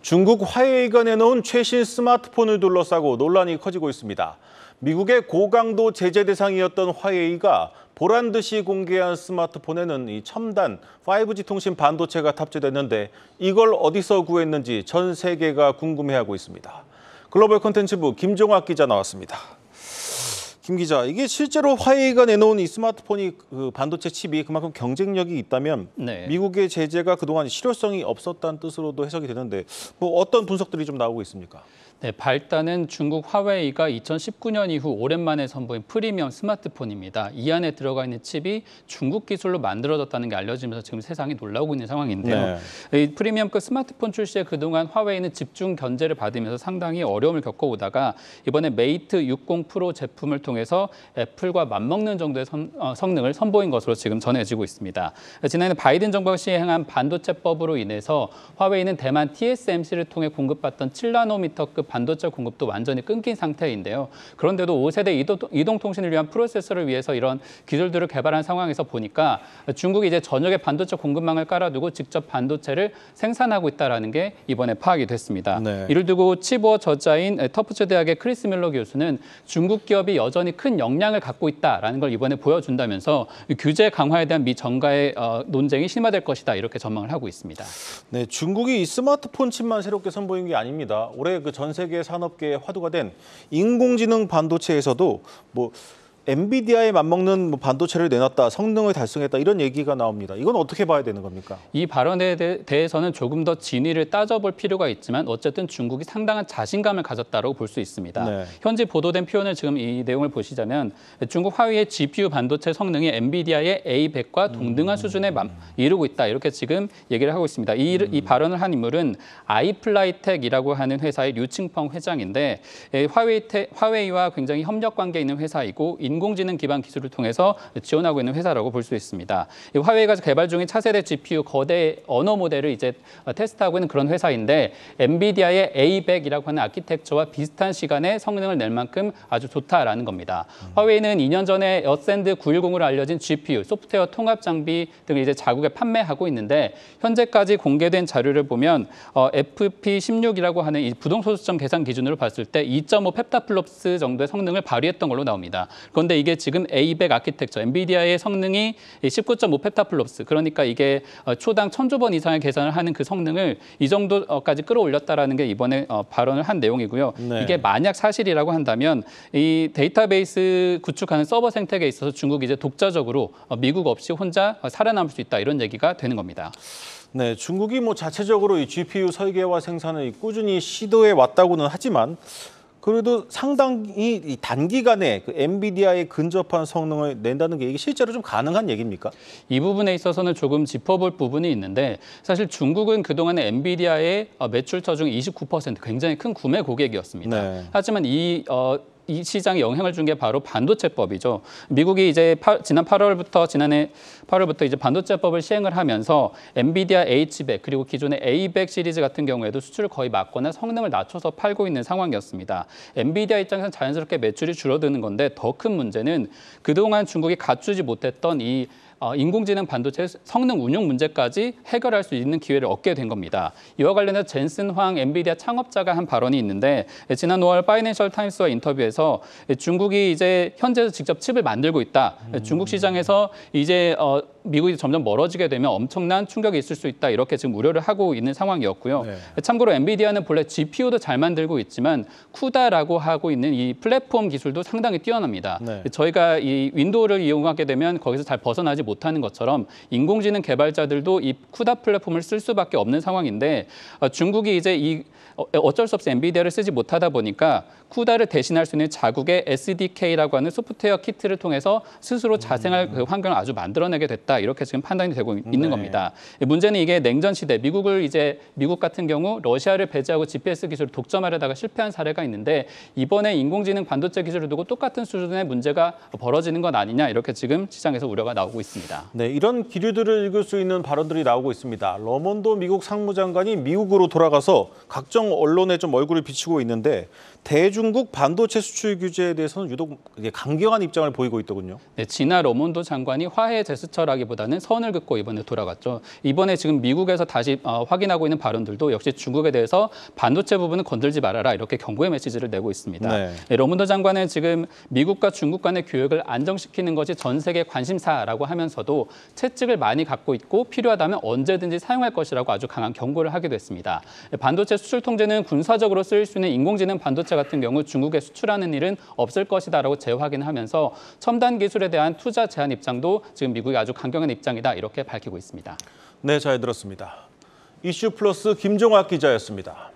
중국 화웨이가 내놓은 최신 스마트폰을 둘러싸고 논란이 커지고 있습니다. 미국의 고강도 제재 대상이었던 화웨이가 보란 듯이 공개한 스마트폰에는 이 첨단 5G 통신 반도체가 탑재됐는데 이걸 어디서 구했는지 전 세계가 궁금해하고 있습니다. 글로벌 콘텐츠부 김종학 기자 나왔습니다. 김 기자, 이게 실제로 화웨이가 내놓은 이 스마트폰이 반도체 칩이 그만큼 경쟁력이 있다면 미국의 제재가 그동안 실효성이 없었다는 뜻으로도 해석이 되는데 뭐 어떤 분석들이 좀 나오고 있습니까? 네, 발단은 중국 화웨이가 2019년 이후 오랜만에 선보인 프리미엄 스마트폰입니다. 이 안에 들어가 있는 칩이 중국 기술로 만들어졌다는 게 알려지면서 지금 세상이 놀라고 있는 상황인데요. 이 프리미엄급 스마트폰 출시에 그동안 화웨이는 집중 견제를 받으면서 상당히 어려움을 겪어오다가 이번에 메이트 60 프로 제품을 통해서 애플과 맞먹는 정도의 성능을 선보인 것으로 지금 전해지고 있습니다. 지난해 바이든 정부가 시행한 반도체법으로 인해서 화웨이는 대만 TSMC를 통해 공급받던 7나노미터급 반도체 공급도 완전히 끊긴 상태인데요. 그런데도 5세대 이동통신을 위한 프로세서를 위해서 이런 기술들을 개발한 상황에서 보니까 중국이 이제 전역에 반도체 공급망을 깔아두고 직접 반도체를 생산하고 있다는 게 이번에 파악이 됐습니다. 이를 두고 치부어 저자인 터프츠 대학의 크리스 밀러 교수는 중국 기업이 여전히 큰 역량을 갖고 있다는 걸 이번에 보여준다면서 규제 강화에 대한 미 정가의 논쟁이 심화될 것이다 이렇게 전망을 하고 있습니다. 네, 중국이 이 스마트폰 칩만 새롭게 선보인 게 아닙니다. 올해 전 세계 산업계의 화두가 된 인공지능 반도체에서도 엔비디아에 맞먹는 반도체를 내놨다, 성능을 달성했다 이런 얘기가 나옵니다. 이건 어떻게 봐야 되는 겁니까? 이 발언에 대해서는 조금 더 진위를 따져볼 필요가 있지만 어쨌든 중국이 상당한 자신감을 가졌다고 볼 수 있습니다. 현재 보도된 표현을 지금 이 내용을 보시자면 중국 화웨이의 GPU 반도체 성능이 엔비디아의 A100과 동등한 수준에 이르고 있다 이렇게 지금 얘기를 하고 있습니다. 이 발언을 한 인물은 아이플라이텍이라고 하는 회사의 류칭펑 회장인데 화웨이와 굉장히 협력 관계에 있는 회사이고 인공지능 기반 기술을 통해서 지원하고 있는 회사라고 볼 수 있습니다. 화웨이가 개발 중인 차세대 GPU 거대 언어 모델을 이제 테스트하고 있는 그런 회사인데 엔비디아의 A100이라고 하는 아키텍처와 비슷한 시간에 성능을 낼 만큼 아주 좋다라는 겁니다. 화웨이는 2년 전에 어센드 910으로 알려진 GPU, 소프트웨어 통합 장비 등을 이제 자국에 판매하고 있는데 현재까지 공개된 자료를 보면 FP16이라고 하는 이 부동소수점 계산 기준으로 봤을 때 2.5 펩타플롭스 정도의 성능을 발휘했던 걸로 나옵니다. 그런데 이게 지금 A100 아키텍처, 엔비디아의 성능이 19.5 펩타플롭스, 그러니까 이게 초당 1000조 번 이상의 계산을 하는 그 성능을 이 정도까지 끌어올렸다라는 게 이번에 발언을 한 내용이고요. 이게 만약 사실이라고 한다면 이 데이터베이스 구축하는 서버 생태계에 있어서 중국이 이제 독자적으로 미국 없이 혼자 살아남을 수 있다 이런 얘기가 되는 겁니다. 네, 중국이 자체적으로 이 GPU 설계와 생산을 꾸준히 시도해 왔다고는 하지만 그래도 상당히 단기간에 엔비디아에 근접한 성능을 낸다는 게 이게 실제로 좀 가능한 얘기입니까? 이 부분에 있어서는 조금 짚어볼 부분이 있는데 사실 중국은 그동안에 엔비디아의 매출처 중 29% 굉장히 큰 구매 고객이었습니다. 하지만 이 시장에 영향을 준 게 바로 반도체법이죠. 미국이 이제 지난해 8월부터 이제 반도체법을 시행을 하면서 엔비디아 H100 그리고 기존의 A100 시리즈 같은 경우에도 수출을 거의 막거나 성능을 낮춰서 팔고 있는 상황이었습니다. 엔비디아 입장에서는 자연스럽게 매출이 줄어드는 건데 더 큰 문제는 그동안 중국이 갖추지 못했던 이 인공지능 반도체 성능 운용 문제까지 해결할 수 있는 기회를 얻게 된 겁니다. 이와 관련해서 젠슨 황 엔비디아 창업자가 한 발언이 있는데 지난 5월 파이낸셜 타임스와 인터뷰에서 중국이 이제 현재도 직접 칩을 만들고 있다. 중국 시장에서 이제 미국이 점점 멀어지게 되면 엄청난 충격이 있을 수 있다. 이렇게 지금 우려를 하고 있는 상황이었고요. 참고로 엔비디아는 본래 GPU도 잘 만들고 있지만 쿠다라고 하고 있는 이 플랫폼 기술도 상당히 뛰어납니다. 저희가 이 윈도우를 이용하게 되면 거기서 잘 벗어나지 못하는 것처럼 인공지능 개발자들도 이 쿠다 플랫폼을 쓸 수밖에 없는 상황인데 중국이 이제 어쩔 수 없이 엔비디아를 쓰지 못하다 보니까 쿠다를 대신할 수 있는 자국의 SDK라고 하는 소프트웨어 키트를 통해서 스스로 자생할 그 환경을 아주 만들어내게 됐다. 이렇게 지금 판단이 되고 있는 겁니다. 문제는 이게 냉전 시대, 미국 같은 경우 러시아를 배제하고 GPS 기술을 독점하려다가 실패한 사례가 있는데 이번에 인공지능 반도체 기술을 두고 똑같은 수준의 문제가 벌어지는 건 아니냐 이렇게 지금 시장에서 우려가 나오고 있습니다. 네, 이런 기류들을 읽을 수 있는 발언들이 나오고 있습니다. 러몬도 미국 상무장관이 미국으로 돌아가서 각종 언론에 좀 얼굴을 비치고 있는데 대중국 반도체 수출 규제에 대해서는 유독 강경한 입장을 보이고 있더군요. 네, 진화 러몬도 장관이 화해 제스처라기보다 돌아가기보다는 선을 긋고 이번에 돌아갔죠. 이번에 지금 미국에서 다시 확인하고 있는 발언들도 역시 중국에 대해서 반도체 부분은 건들지 말아라 이렇게 경고의 메시지를 내고 있습니다. 네, 러문더 장관은 지금 미국과 중국 간의 교역을 안정시키는 것이 전 세계 관심사라고 하면서도 채찍을 많이 갖고 있고 필요하다면 언제든지 사용할 것이라고 아주 강한 경고를 하기도 했습니다. 반도체 수출 통제는 군사적으로 쓰일 수 있는 인공지능 반도체 같은 경우 중국에 수출하는 일은 없을 것이다라고 재확인하면서 첨단 기술에 대한 투자 제한 입장도 지금 미국이 아주 강경한 입장이다 이렇게 밝히고 있습니다. 네, 잘 들었습니다. 이슈 플러스 김종학 기자였습니다.